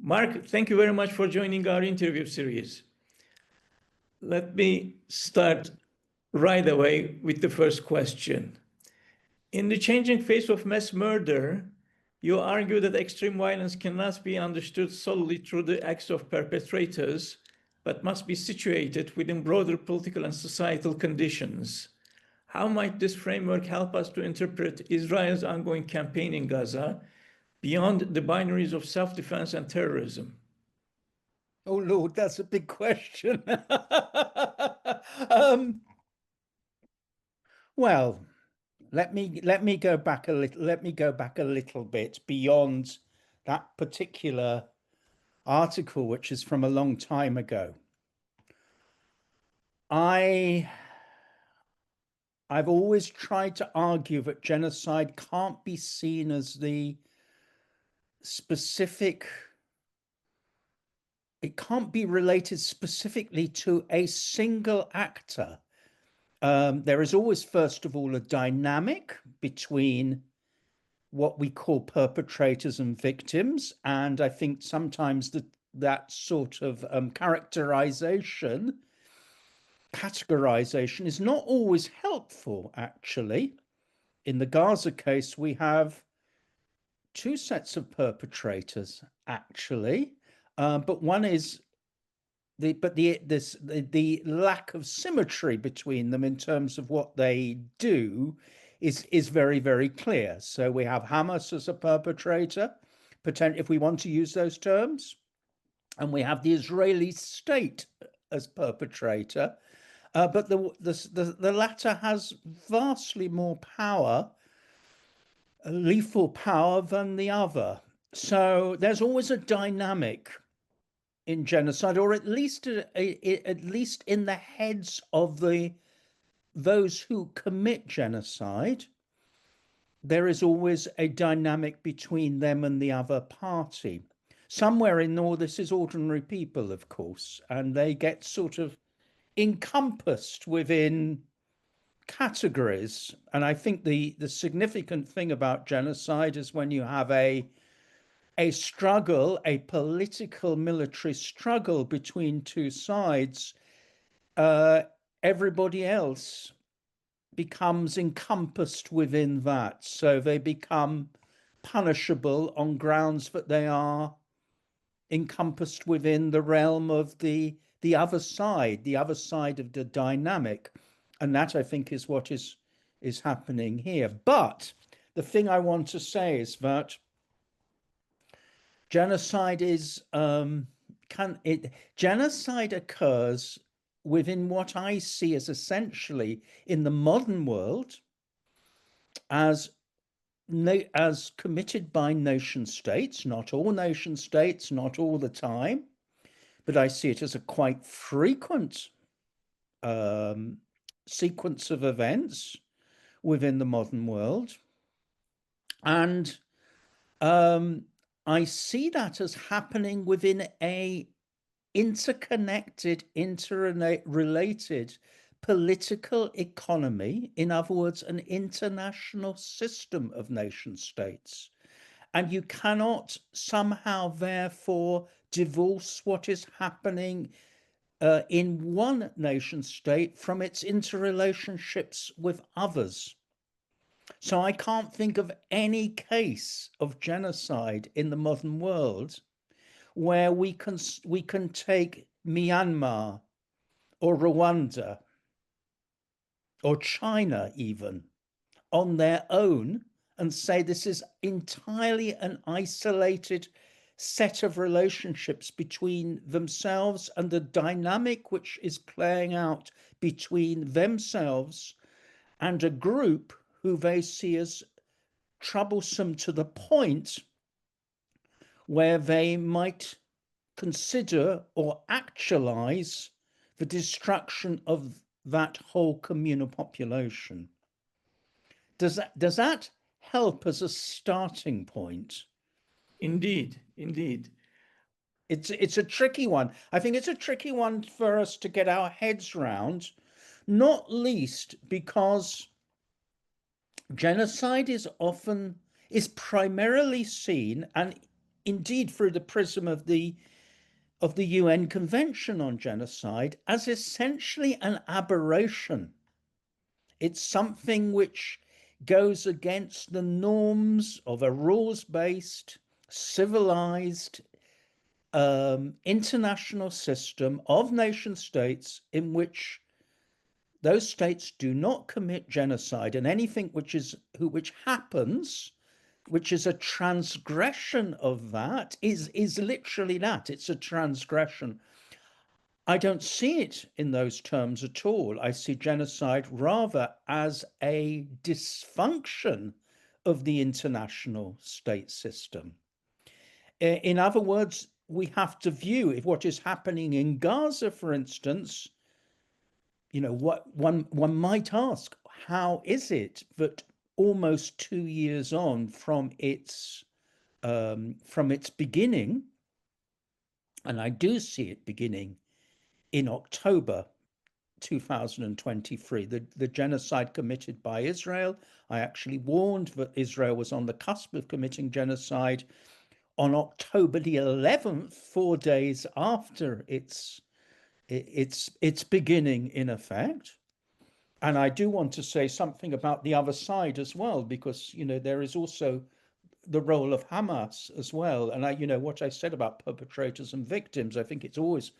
Mark, thank you very much for joining our interview series. Let me start right away with the first question. In the changing face of mass murder, you argue that extreme violence cannot be understood solely through the acts of perpetrators, but must be situated within broader political and societal conditions. How might this framework help us to interpret Israel's ongoing campaign in Gaza beyond the binaries of self-defense and terrorism? Oh Lord, that's a big question. Well, let me go back a little. Let me go back a little bit beyond that particular article, which is from a long time ago. I've always tried to argue that genocide can't be seen as the specific. It can't be related specifically to a single actor. There is always, first of all, a dynamic between what we call perpetrators and victims. And I think sometimes that sort of categorization is not always helpful, actually. In the Gaza case, we have two sets of perpetrators, actually. But one is the lack of symmetry between them in terms of what they do is very, very clear. So we have Hamas as a perpetrator, if we want to use those terms, and we have the Israeli state as perpetrator. But the latter has vastly more power, lethal power, than the other. So there's always a dynamic in genocide, or at least in the heads of those who commit genocide. There is always a dynamic between them and the other party. Somewhere in all this is ordinary people, of course, and they get sort of encompassed within categories. And I think the significant thing about genocide is when you have a struggle, a political military struggle between two sides, everybody else becomes encompassed within that. So they become punishable on grounds that they are encompassed within the realm of the other side of the dynamic. And that, I think, is what is happening here. But the thing I want to say is that genocide genocide occurs within what I see as essentially in the modern world as committed by nation states, not all nation states, not all the time, but I see it as a quite frequent sequence of events within the modern world. And I see that as happening within a interconnected, interrelated political economy, in other words, an international system of nation states. And you cannot somehow, therefore, divorce what is happening in one nation state from its interrelationships with others. So I can't think of any case of genocide in the modern world where we can take Myanmar or Rwanda or China even on their own and say this is entirely an isolated set of relationships between themselves and the dynamic which is playing out between themselves and a group who they see as troublesome to the point where they might consider or actualize the destruction of that whole communal population. Does that help as a starting point? Indeed, indeed. It's a tricky one. I think it's a tricky one for us to get our heads round, not least because genocide is primarily seen, and indeed through the prism of the UN Convention on Genocide, as essentially an aberration. It's something which goes against the norms of a rules-based, civilized, international system of nation states in which those states do not commit genocide, and anything which happens, which is a transgression of that, is literally that. It's a transgression. I don't see it in those terms at all. I see genocide rather as a dysfunction of the international state system. In other words, we have to view if what is happening in Gaza, for instance, what one might ask, how is it that almost 2 years on from its beginning, and I do see it beginning in October 2023, the genocide committed by Israel. I actually warned that Israel was on the cusp of committing genocide on October the 11th, 4 days after its beginning, in effect. And I do want to say something about the other side as well, because there is also the role of Hamas as well. And what I said about perpetrators and victims, I think it's always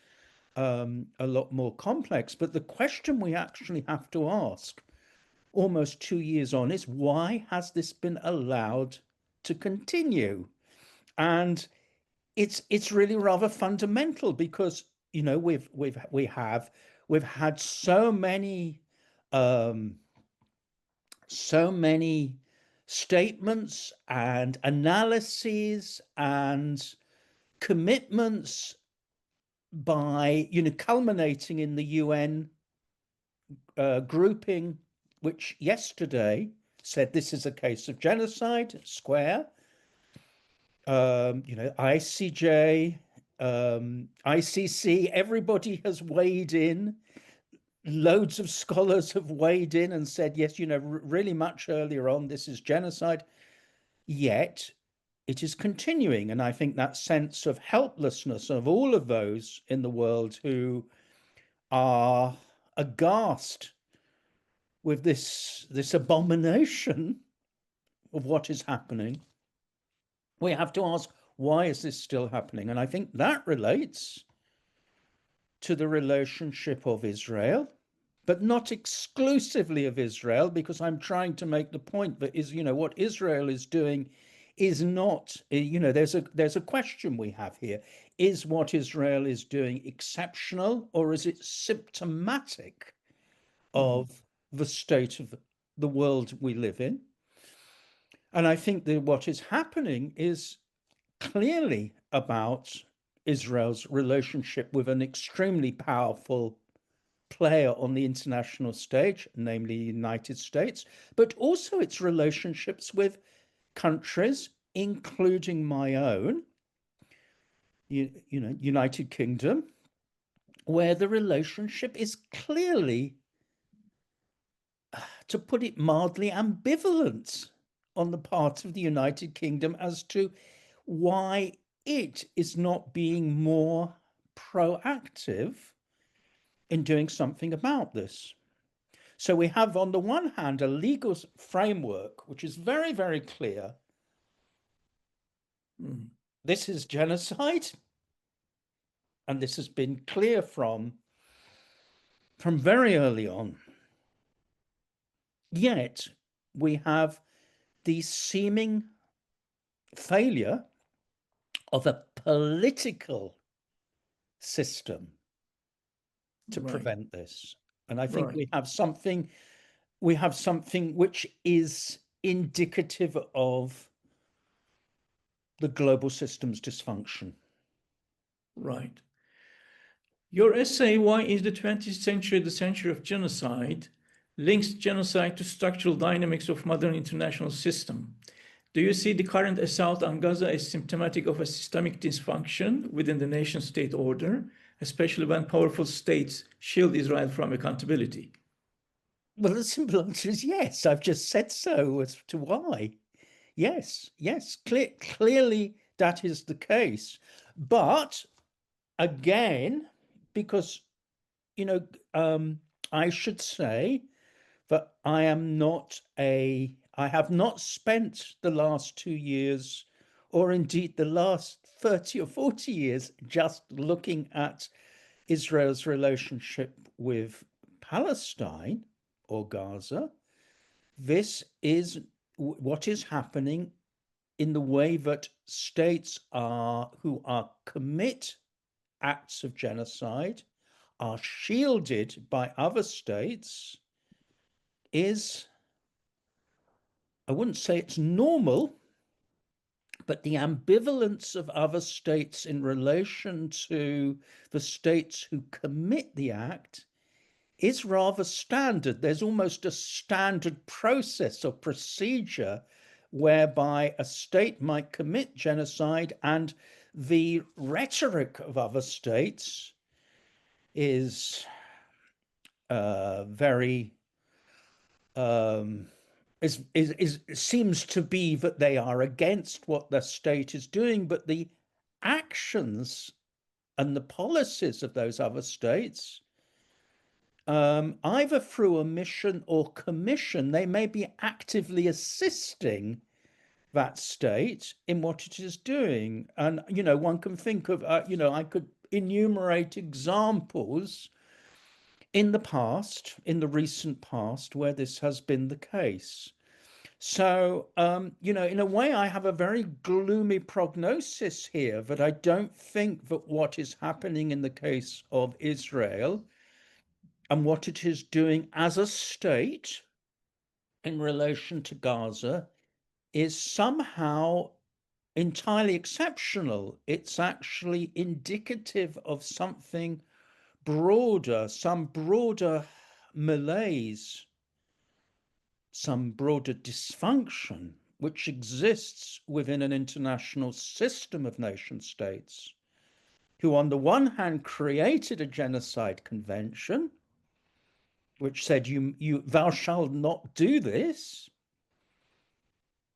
a lot more complex. But the question we actually have to ask, almost 2 years on, is why has this been allowed to continue? And it's really rather fundamental, because we've had so many statements and analyses and commitments by culminating in the UN grouping, which yesterday said this is a case of genocide, square. ICJ, ICC, everybody has weighed in. Loads of scholars have weighed in and said, yes, really much earlier on, this is genocide. Yet it is continuing. And I think that sense of helplessness of all of those in the world who are aghast with this abomination of what is happening, we have to ask, why is this still happening? And I think that relates to the relationship of Israel, but not exclusively of Israel, because I'm trying to make the point that what Israel is doing is not, there's a question we have here. Is what Israel is doing exceptional, or is it symptomatic of the state of the world we live in? And I think that what is happening is clearly about Israel's relationship with an extremely powerful player on the international stage, namely the United States, but also its relationships with countries, including my own, United Kingdom, where the relationship is clearly, to put it mildly, ambivalent on the part of the United Kingdom as to why it is not being more proactive in doing something about this. So we have, on the one hand, a legal framework which is very, very clear. This is genocide, and this has been clear from very early on. Yet we have the seeming failure of a political system to prevent this. And I think we have something which is indicative of the global system's dysfunction. Right. Your essay, Why is the 20th Century the Century of Genocide, links genocide to structural dynamics of modern international system. Do you see the current assault on Gaza as symptomatic of a systemic dysfunction within the nation-state order, especially when powerful states shield Israel from accountability? Well, the simple answer is yes. I've just said so as to why. Yes, clearly that is the case. But again, because, I should say that I have not spent the last 2 years, or indeed the last 30 or 40 years, just looking at Israel's relationship with Palestine or Gaza. This is what is happening in the way that states who commit acts of genocide are shielded by other states is, I wouldn't say it's normal, but the ambivalence of other states in relation to the states who commit the act is rather standard. There's almost a standard process or procedure whereby a state might commit genocide, and the rhetoric of other states is very seems to be that they are against what the state is doing, but the actions and the policies of those other states, either through omission or commission, they may be actively assisting that state in what it is doing. And, one can think of, I could enumerate examples in the recent past, where this has been the case. So, in a way, I have a very gloomy prognosis here, that I don't think that what is happening in the case of Israel and what it is doing as a state in relation to Gaza is somehow entirely exceptional. It's actually indicative of something broader, some broader malaise, some broader dysfunction, which exists within an international system of nation states, who on the one hand created a genocide convention, which said, thou shalt not do this,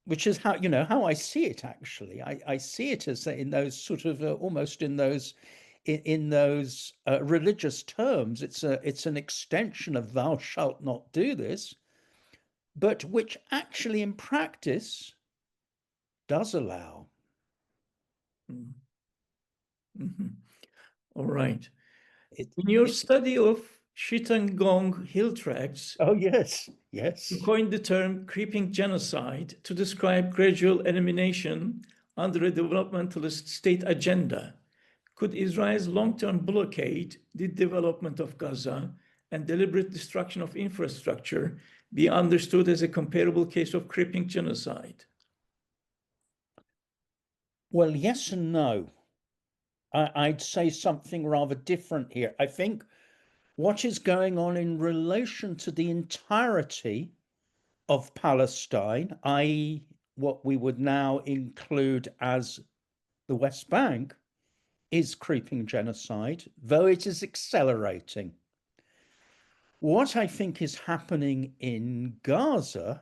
which is how I see it. Actually, I see it as in those sort of almost in those religious terms. It's an extension of thou shalt not do this, but which actually in practice does allow. Mm-hmm. All right. In your study of Chittagong hill tracts, oh yes, you coined the term creeping genocide to describe gradual elimination under a developmentalist state agenda. Could Israel's long-term blockade, the development of Gaza, and deliberate destruction of infrastructure be understood as a comparable case of creeping genocide? Well, yes and no. I'd say something rather different here. I think what is going on in relation to the entirety of Palestine, i.e., what we would now include as the West Bank, is creeping genocide, though it is accelerating. What I think is happening in Gaza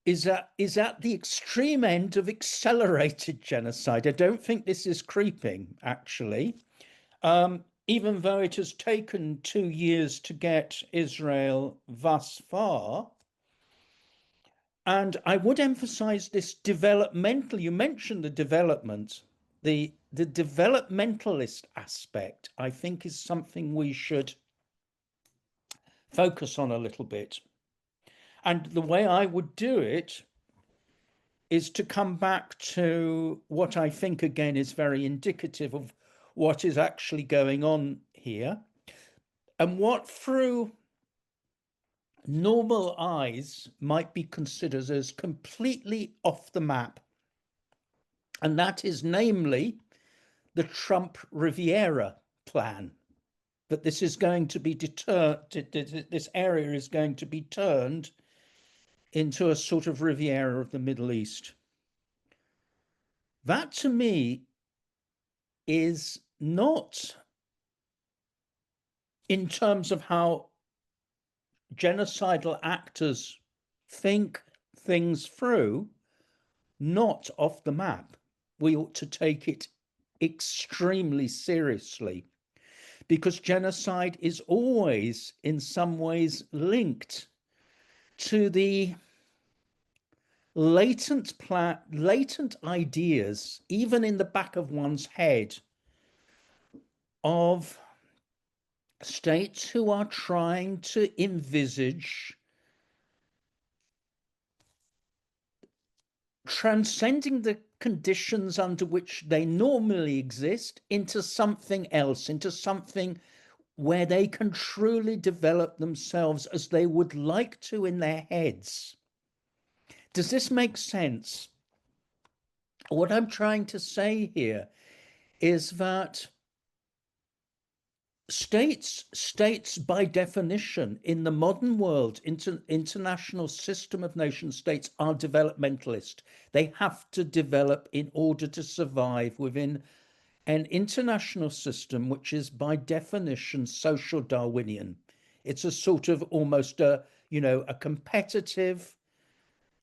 is at the extreme end of accelerated genocide. I don't think this is creeping, actually. Even though it has taken 2 years to get Israel thus far. And I would emphasize this developmental, you mentioned the development, the developmentalist aspect, I think, is something we should focus on a little bit. And the way I would do it is to come back to what I think, again, is very indicative of what is actually going on here, and what through normal eyes might be considered as completely off the map. And that is namely the Trump Riviera plan, that this is going to be this area is going to be turned into a sort of Riviera of the Middle East. That to me is not, in terms of how genocidal actors think things through, not off the map. We ought to take it extremely seriously, because genocide is always, in some ways, linked to the latent ideas, even in the back of one's head, of states who are trying to envisage transcending the conditions under which they normally exist into something else, into something where they can truly develop themselves as they would like to in their heads. Does this make sense? What I'm trying to say here is that states by definition in the modern world, international system of nation states, are developmentalist. They have to develop in order to survive within an international system which is by definition social Darwinian. It's a sort of almost a competitive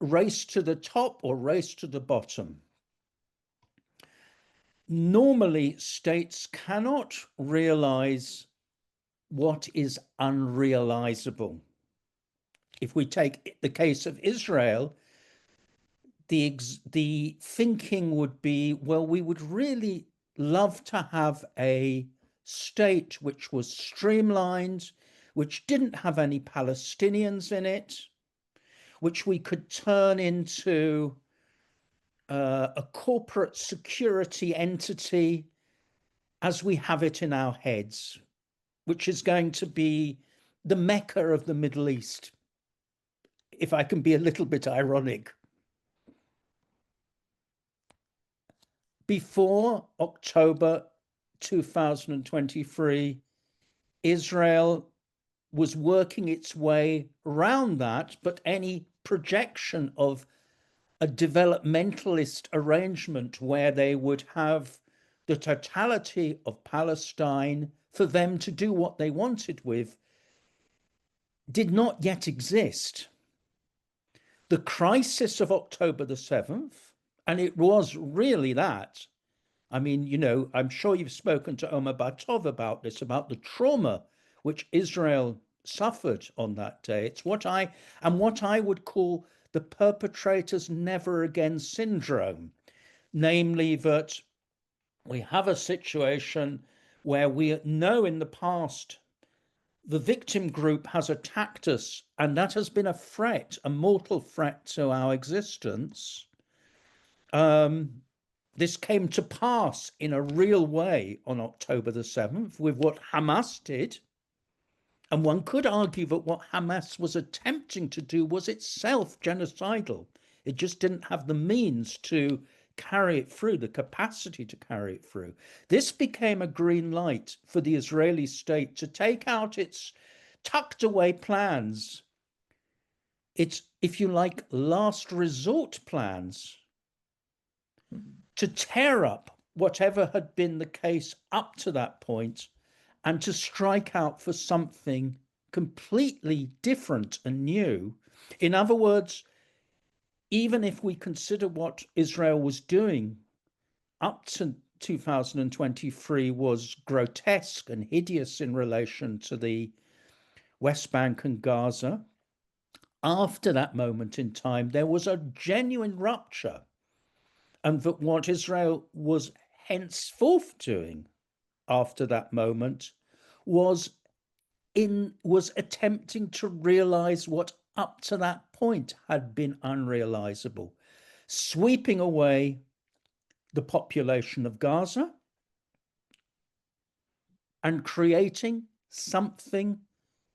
race to the top or race to the bottom. Normally, states cannot realize what is unrealizable. If we take the case of Israel, the thinking would be, well, we would really love to have a state which was streamlined, which didn't have any Palestinians in it, which we could turn into a corporate security entity as we have it in our heads, which is going to be the Mecca of the Middle East, if I can be a little bit ironic. Before October 2023, Israel was working its way around that, but any projection of a developmentalist arrangement where they would have the totality of Palestine for them to do what they wanted with did not yet exist. The crisis of October the 7th, and it was really that. I mean, I'm sure you've spoken to Omar Bartov about this, about the trauma which Israel suffered on that day. It's what I would call the perpetrator's never again syndrome, namely that we have a situation where we know in the past the victim group has attacked us, and that has been a threat, a mortal threat to our existence. This came to pass in a real way on October the 7th with what Hamas did. And one could argue that what Hamas was attempting to do was itself genocidal. It just didn't have the means to carry it through, the capacity to carry it through. This became a green light for the Israeli state to take out its tucked away plans, its, if you like, last resort plans, to tear up whatever had been the case up to that point and to strike out for something completely different and new. In other words, even if we consider what Israel was doing up to 2023 was grotesque and hideous in relation to the West Bank and Gaza, after that moment in time, there was a genuine rupture. And that what Israel was henceforth doing after that moment was attempting to realize what up to that point had been unrealizable, sweeping away the population of Gaza and creating something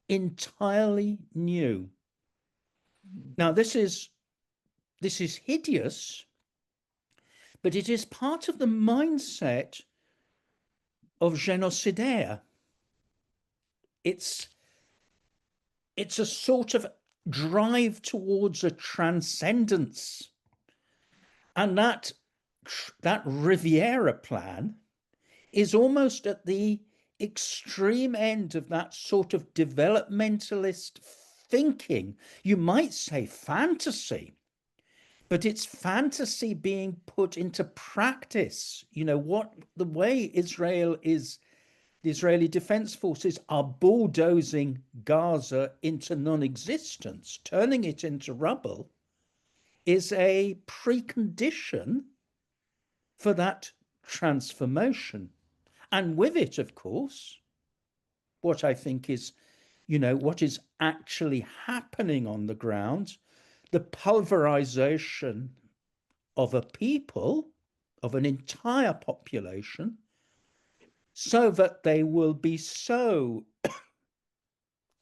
entirely new. Now, this is hideous, but it is part of the mindset of genocidaire. It's a sort of drive towards a transcendence. And that Riviera plan is almost at the extreme end of that sort of developmentalist thinking. You might say fantasy, but it's fantasy being put into practice. You know, what the way Israel is, the Israeli Defense Forces are bulldozing Gaza into non-existence, turning it into rubble, is a precondition for that transformation. And with it, of course, what I think is, you know, what is actually happening on the ground, the pulverization of a people, of an entire population, so that they will be so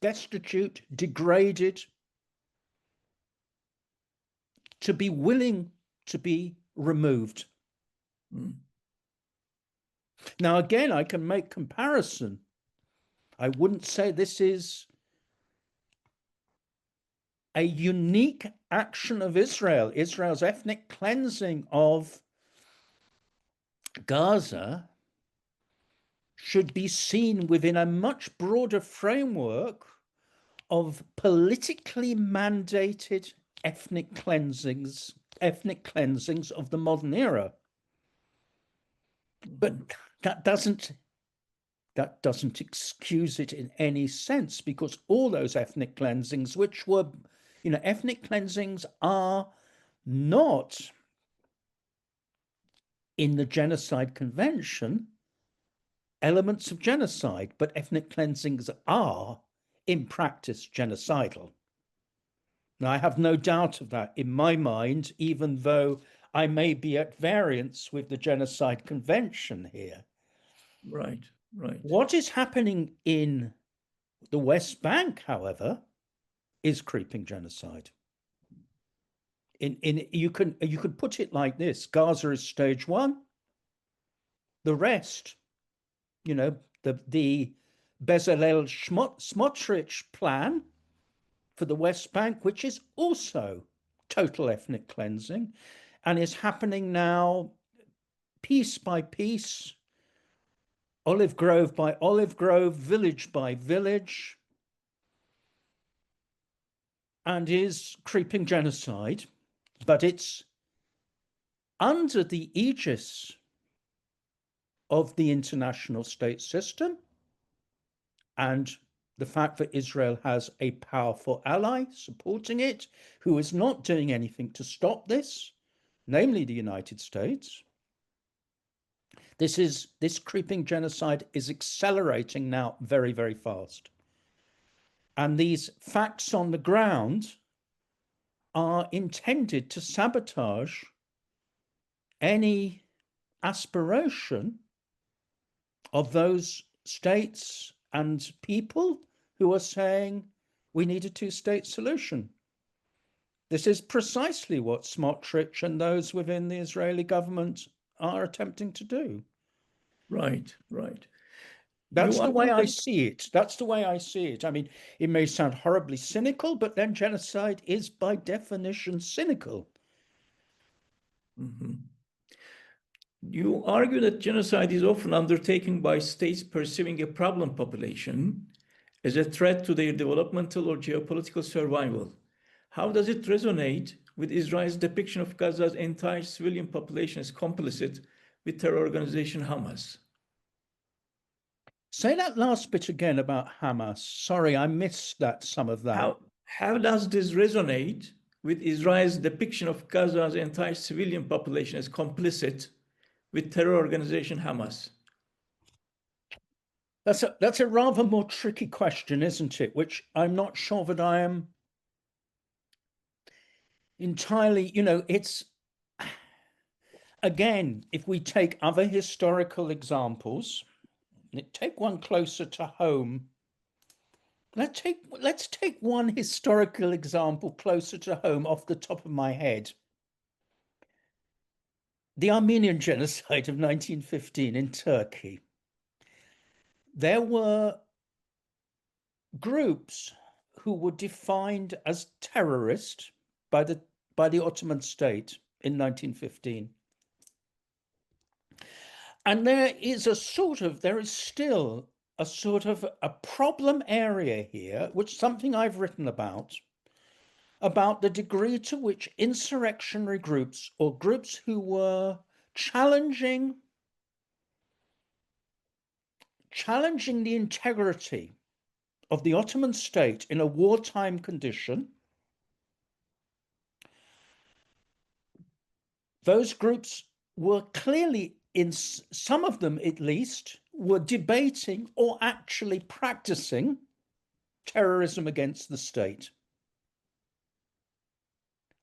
destitute, degraded, to be willing to be removed. Now, again, I can make comparison. I wouldn't say this is a unique action of Israel. Israel's ethnic cleansing of Gaza should be seen within a much broader framework of politically mandated ethnic cleansings of the modern era. But that doesn't excuse it in any sense, because all those ethnic cleansings, which were, you know, ethnic cleansings are not in the Genocide Convention elements of genocide, but ethnic cleansings are in practice genocidal. Now, I have no doubt of that in my mind, even though I may be at variance with the Genocide Convention here. Right, right. What is happening in the West Bank, however, is creeping genocide. You could put it like this: Gaza is stage one. The rest, you know, the Bezalel Smotrich plan for the West Bank, which is also total ethnic cleansing, and is happening now piece by piece, olive grove by olive grove, village by village, and is creeping genocide. But it's under the aegis of the international state system, and the fact that Israel has a powerful ally supporting it, who is not doing anything to stop this, namely the United States. This creeping genocide is accelerating now very, very fast. And these facts on the ground are intended to sabotage any aspiration of those states and people who are saying we need a two-state solution. This is precisely what Smotrich and those within the Israeli government are attempting to do. Right, right. That's the way I see it. That's the way I see it. I mean, it may sound horribly cynical, but then genocide is by definition cynical. Mm-hmm. You argue that genocide is often undertaken by states perceiving a problem population as a threat to their developmental or geopolitical survival. How does it resonate with Israel's depiction of Gaza's entire civilian population as complicit with terror organization Hamas? Say that last bit again about Hamas. Sorry, I missed some of that. How does this resonate with Israel's depiction of Gaza's entire civilian population as complicit with terror organization Hamas? That's a rather more tricky question, isn't it? Which I'm not sure that I am entirely, you know, it's, again, if we take other historical examples, take one closer to home. Let's take one historical example closer to home off the top of my head. The Armenian genocide of 1915 in Turkey. There were groups who were defined as terrorist by the Ottoman state in 1915. And there is still a sort of a problem area here, which something I've written about, about the degree to which insurrectionary groups or groups who were challenging the integrity of the Ottoman state in a wartime condition, those groups were clearly, in some of them at least, were debating or actually practicing terrorism against the state.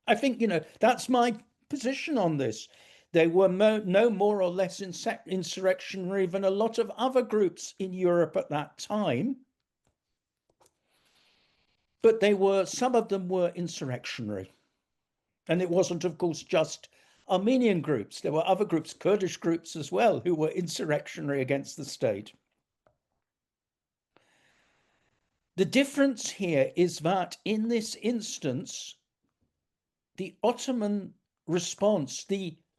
I think, that's my position on this. They were no more or less insurrectionary than a lot of other groups in Europe at that time. But some of them were insurrectionary. And it wasn't, of course, just Armenian groups. There were other groups, Kurdish groups as well, who were insurrectionary against the state. The difference here is that in this instance, the Ottoman response,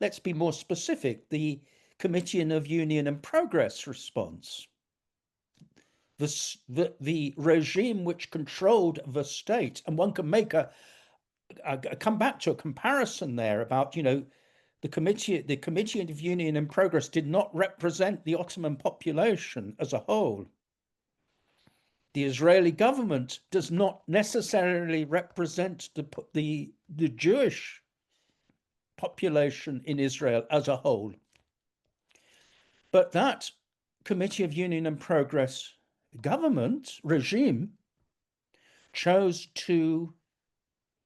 let's be more specific, the Committee of Union and Progress response, the regime which controlled the state, and one can make come back to a comparison there about, the Committee of Union and Progress did not represent the Ottoman population as a whole. The Israeli government does not necessarily represent the Jewish population in Israel as a whole. But that Committee of Union and Progress government regime chose to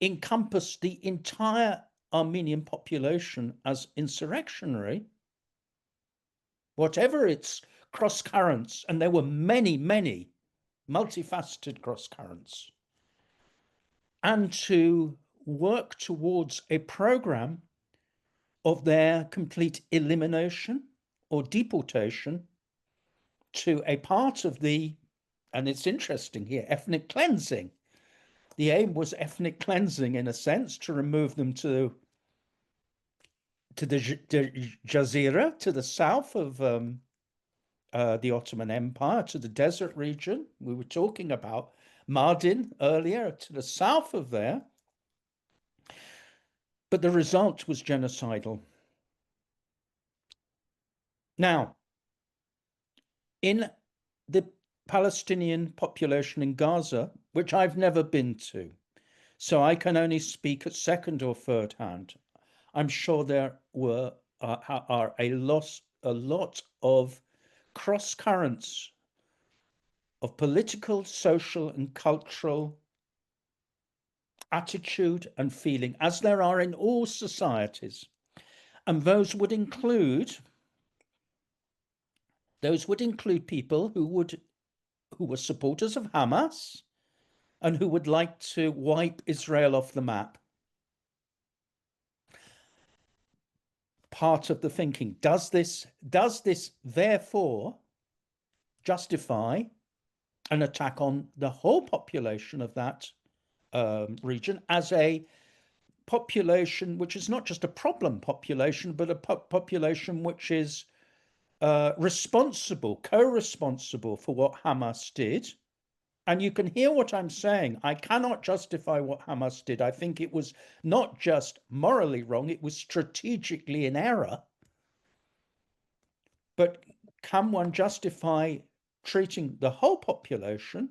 encompass the entire Armenian population as insurrectionary, whatever its cross currents, and there were many, many multifaceted cross currents, and to work towards a program of their complete elimination or deportation to a part of and it's interesting here, ethnic cleansing. The aim was ethnic cleansing, in a sense, to remove them to the Jazeera, to the south of the Ottoman Empire, to the desert region. We were talking about Mardin earlier, to the south of there. But the result was genocidal. Now, in the Palestinian population in Gaza, which I've never been to, so I can only speak at second or third hand, I'm sure there are a lot of cross currents of political, social, and cultural attitude and feeling, as there are in all societies. And those would include people who were supporters of Hamas and who would like to wipe Israel off the map. Part of the thinking, does this therefore justify an attack on the whole population of that region as a population which is not just a problem population, but a population which is co-responsible for what Hamas did? And you can hear what I'm saying. I cannot justify what Hamas did. I think it was not just morally wrong, it was strategically in error. But can one justify treating the whole population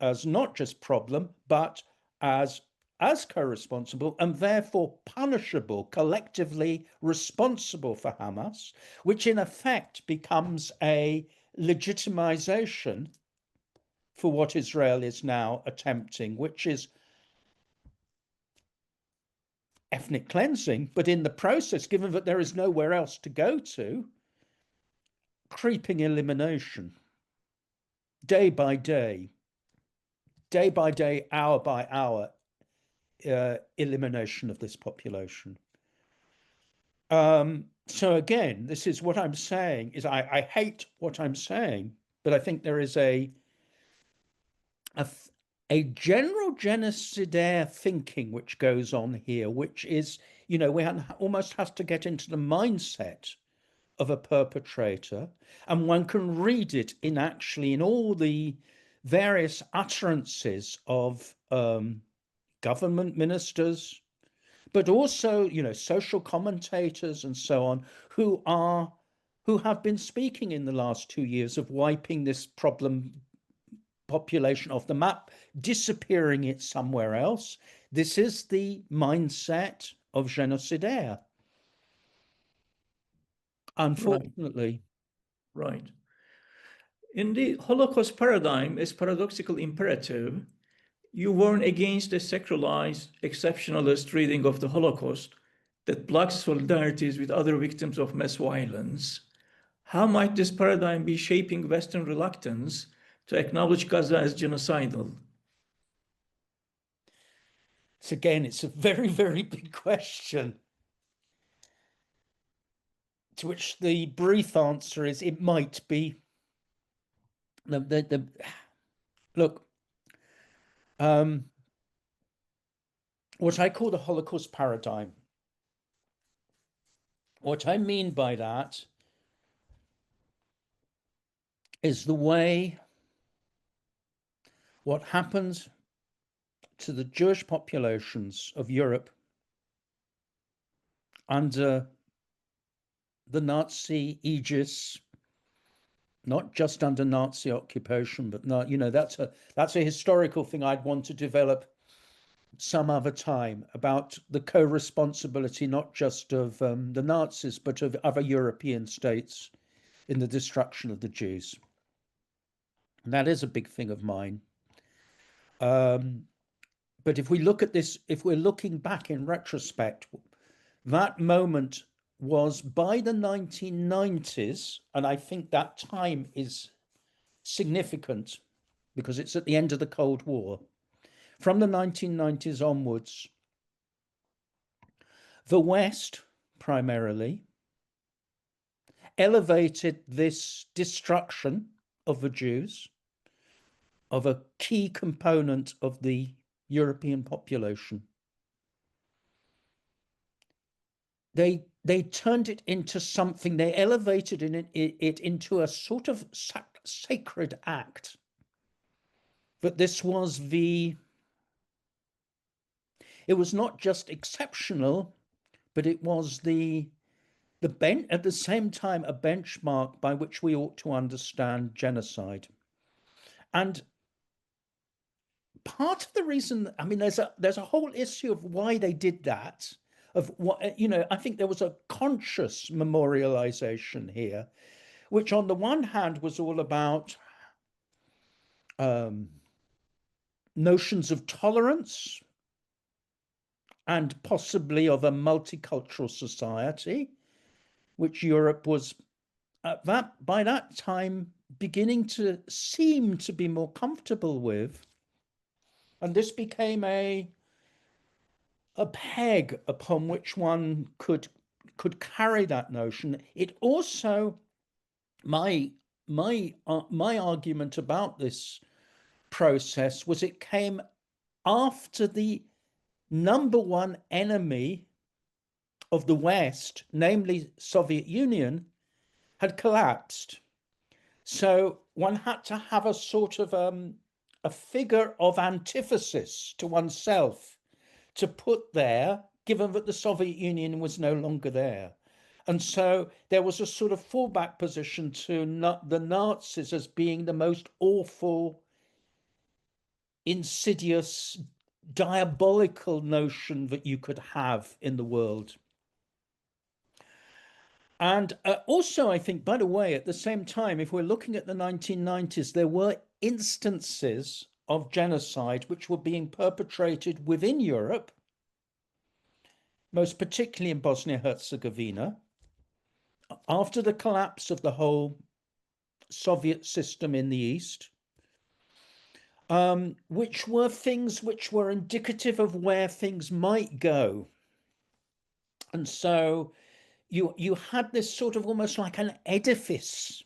as not just problem, but as co-responsible and therefore punishable, collectively responsible for Hamas, which in effect becomes a legitimization for what Israel is now attempting, which is ethnic cleansing, but in the process, given that there is nowhere else to go to, creeping elimination, day by day, hour by hour, elimination of this population. So again, this is what I'm saying, is I hate what I'm saying, but I think there is a general genocidaire thinking which goes on here, which is, we almost have to get into the mindset of a perpetrator, and one can read it in all the various utterances of government ministers, but also, social commentators and so on, who have been speaking in the last 2 years of wiping this population off the map, disappearing it somewhere else. This is the mindset of genocidaire, unfortunately. Right. In the Holocaust paradigm, as paradoxical imperative, you warn against a sacralized, exceptionalist reading of the Holocaust that blocks solidarities with other victims of mass violence. How might this paradigm be shaping Western reluctance to acknowledge Gaza as genocidal? So again, it's a very, very big question, to which the brief answer is it might be. Look, what I call the Holocaust paradigm, what I mean by that is the way what happened to the Jewish populations of Europe under the Nazi aegis, not just under Nazi occupation, but that's a historical thing I'd want to develop some other time, about the co-responsibility not just of the Nazis, but of other European states in the destruction of the Jews. And that is a big thing of mine. But if we look at this, if we're looking back in retrospect, that moment was by the 1990s, and I think that time is significant because it's at the end of the Cold War. From the 1990s onwards, the West primarily elevated this destruction of the Jews, of a key component of the European population. They turned it into something, they elevated it into a sort of sacred act. But this was it was not just exceptional, but it was at the same time a benchmark by which we ought to understand genocide. And part of the reason, I mean, there's a whole issue of why they did that, of what, I think there was a conscious memorialization here, which on the one hand was all about notions of tolerance and possibly of a multicultural society, which Europe was by that time beginning to seem to be more comfortable with. And this became a peg upon which one could carry that notion. It also, my argument about this process was it came after the number one enemy of the West, namely Soviet Union, had collapsed. So one had to have a sort of a figure of antithesis to oneself to put there, given that the Soviet Union was no longer there. And so there was a sort of fallback position to the Nazis as being the most awful, insidious, diabolical notion that you could have in the world. And also, I think, by the way, at the same time, if we're looking at the 1990s, there were instances of genocide which were being perpetrated within Europe, most particularly in Bosnia-Herzegovina, after the collapse of the whole Soviet system in the East, which were things which were indicative of where things might go. And so you had this sort of almost like an edifice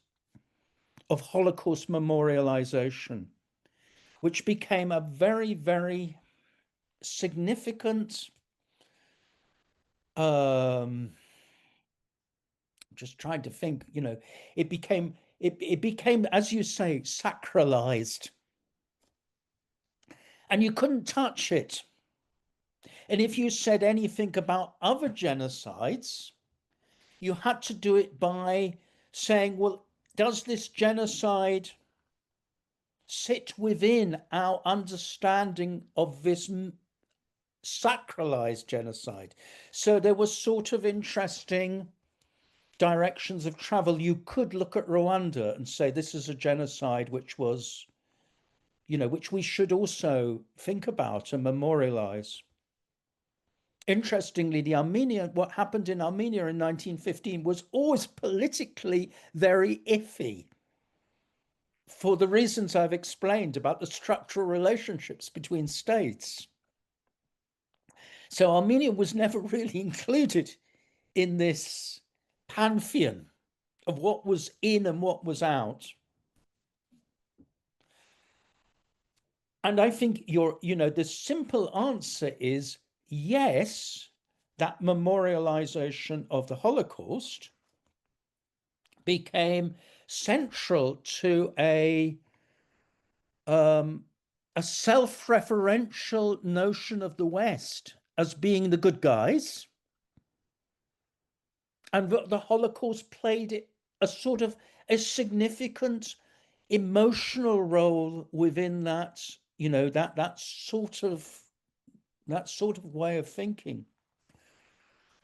of Holocaust memorialization, which became a very, very significant, just trying to think, it became, as you say, sacralized. And you couldn't touch it. And if you said anything about other genocides, you had to do it by saying, well, does this genocide sit within our understanding of this sacralized genocide? So there was sort of interesting directions of travel. You could look at Rwanda and say this is a genocide which was, which we should also think about and memorialize. Interestingly, what happened in Armenia in 1915 was always politically very iffy for the reasons I've explained about the structural relationships between states. So Armenia was never really included in this pantheon of what was in and what was out. And I think the simple answer is yes, that memorialization of the Holocaust became central to a self-referential notion of the West as being the good guys, and that the Holocaust played a sort of a significant emotional role within that, that sort of way of thinking.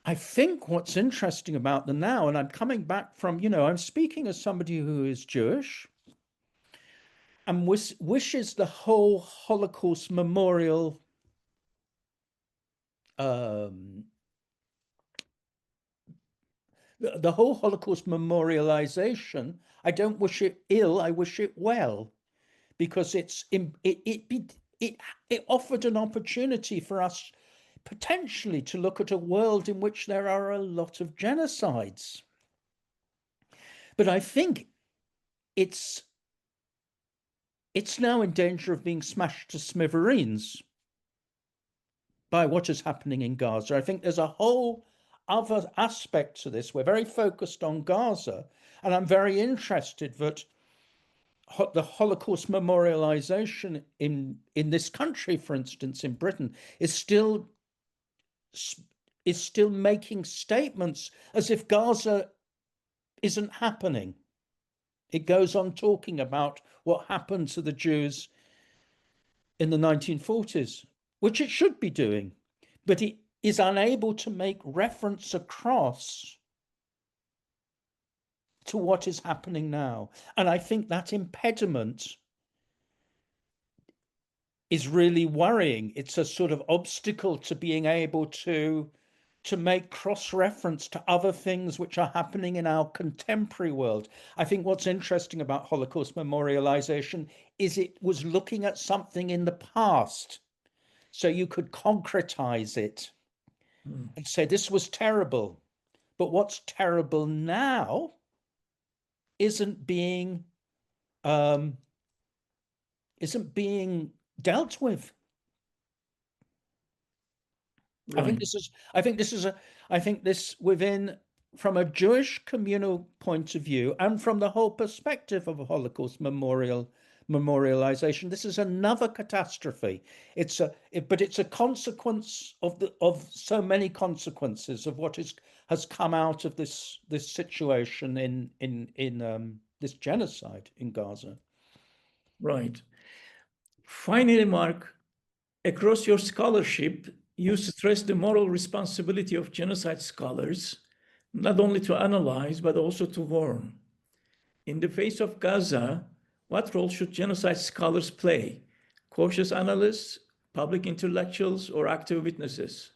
I think what's interesting about the now, and I'm coming back from, I'm speaking as somebody who is Jewish and wishes the whole Holocaust memorial the whole Holocaust memorialization. I don't wish it ill, I wish it well, because it offered an opportunity for us potentially to look at a world in which there are a lot of genocides. But I think it's now in danger of being smashed to smithereens by what is happening in Gaza. I think there's a whole other aspect to this. We're very focused on Gaza, and I'm very interested that the Holocaust memorialization in this country, for instance, in Britain, is still making statements as if Gaza isn't happening. It goes on talking about what happened to the Jews in the 1940s, which it should be doing, but it is unable to make reference across to what is happening now. And I think that impediment is really worrying. It's a sort of obstacle to being able to make cross-reference to other things which are happening in our contemporary world. I think what's interesting about Holocaust memorialization is it was looking at something in the past, so you could concretize it and say this was terrible. But what's terrible now isn't being dealt with. Right. I think this within, from a Jewish communal point of view and from the whole perspective of a Holocaust memorialization, this is another catastrophe. But it's a consequence of so many consequences of what has come out of this situation in this genocide in Gaza. Right. Finally, Mark, across your scholarship, you stress the moral responsibility of genocide scholars, not only to analyze, but also to warn. In the face of Gaza, what role should genocide scholars play? Cautious analysts, public intellectuals, or active witnesses?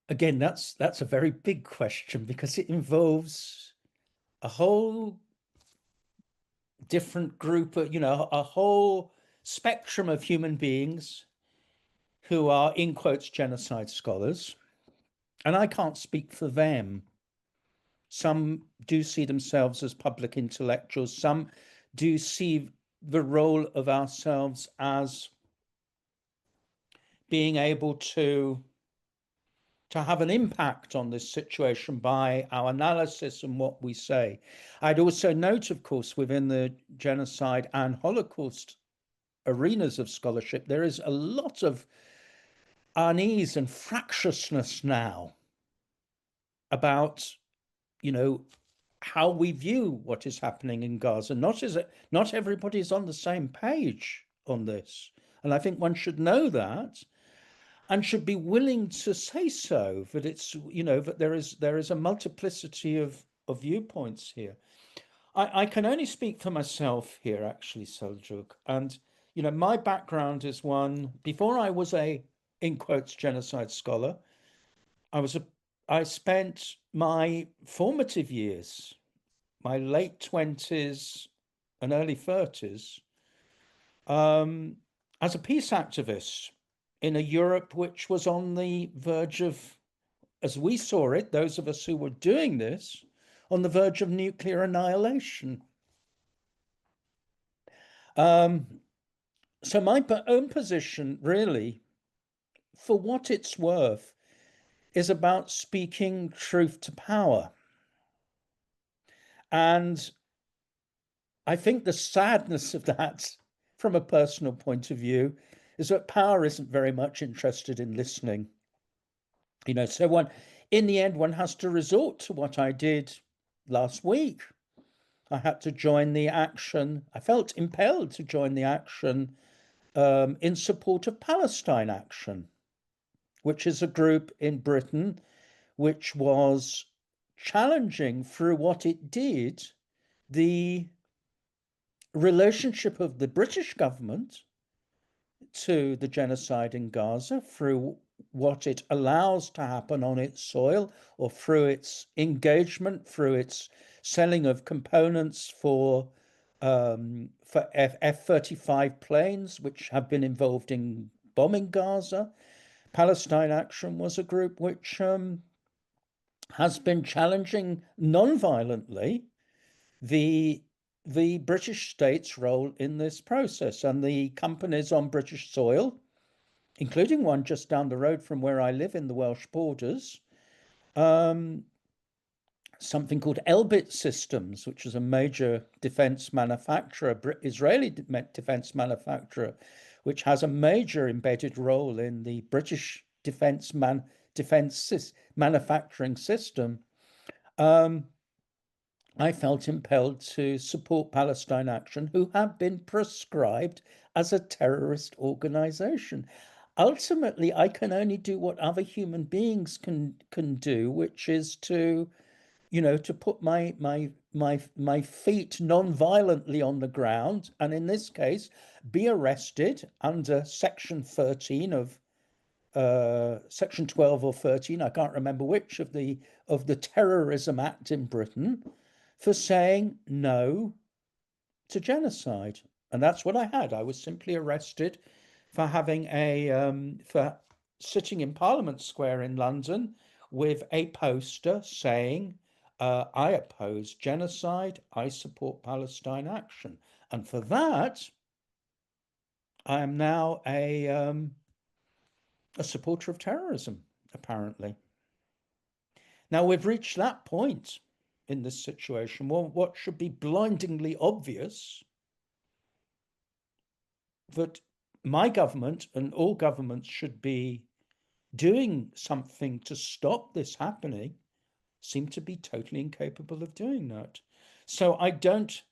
Again, that's a very big question because it involves a whole different group of, a whole spectrum of human beings who are, in quotes, genocide scholars. And I can't speak for them. Some do see themselves as public intellectuals. Some do see the role of ourselves as being able to have an impact on this situation by our analysis and what we say. I'd also note, of course, within the genocide and Holocaust arenas of scholarship, there is a lot of unease and fractiousness now about, how we view what is happening in Gaza. Not everybody's on the same page on this. And I think one should know that and should be willing to say so, that it's, that there is a multiplicity of viewpoints here. I can only speak for myself here, actually, Selcuk. And, my background is one, before I was a, in quotes, genocide scholar, I spent my formative years, my late 20s and early 30s, as a peace activist in a Europe which was on the verge of, as we saw it, those of us who were doing this, on the verge of nuclear annihilation. So my own position, really, for what it's worth, is about speaking truth to power. And I think the sadness of that, from a personal point of view, is that power isn't very much interested in listening. So in the end, one has to resort to what I did last week. I had to join the action. I felt impelled to join the action in support of Palestine Action, which is a group in Britain which was challenging, through what it did, the relationship of the British government to the genocide in Gaza, through what it allows to happen on its soil, or through its engagement, through its selling of components for F-35 planes, which have been involved in bombing Gaza. Palestine Action was a group which has been challenging non-violently the British state's role in this process, and the companies on British soil, including one just down the road from where I live in the Welsh borders, something called Elbit Systems, which is a major defense manufacturer, Israeli defense manufacturer, which has a major embedded role in the British defense manufacturing system. I felt impelled to support Palestine Action, who have been proscribed as a terrorist organization. Ultimately, I can only do what other human beings can do, which is to, to put my feet non-violently on the ground, and in this case, be arrested under Section 13 of Section 12 or 13, I can't remember which, of the Terrorism Act in Britain, for saying no to genocide. And that's what I had. I was simply arrested for having for sitting in Parliament Square in London with a poster saying, I oppose genocide, I support Palestine Action. And for that, I am now a supporter of terrorism, apparently. Now, we've reached that point in this situation. Well, what should be blindingly obvious, that my government and all governments should be doing something to stop this happening, seem to be totally incapable of doing that. So I don't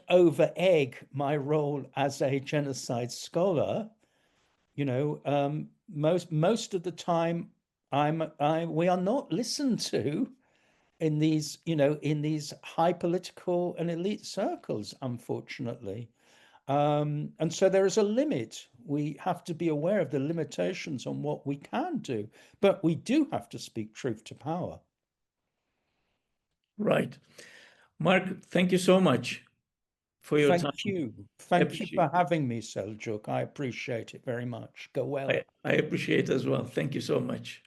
over-egg my role as a genocide scholar. Most of the time we are not listened to in these high political and elite circles, unfortunately. And so there is a limit. We have to be aware of the limitations on what we can do, but we do have to speak truth to power. Right. Mark, thank you so much for your time. Thank you. Thank you for having me, Selcuk. I appreciate it very much. Go well. I appreciate it as well. Thank you so much.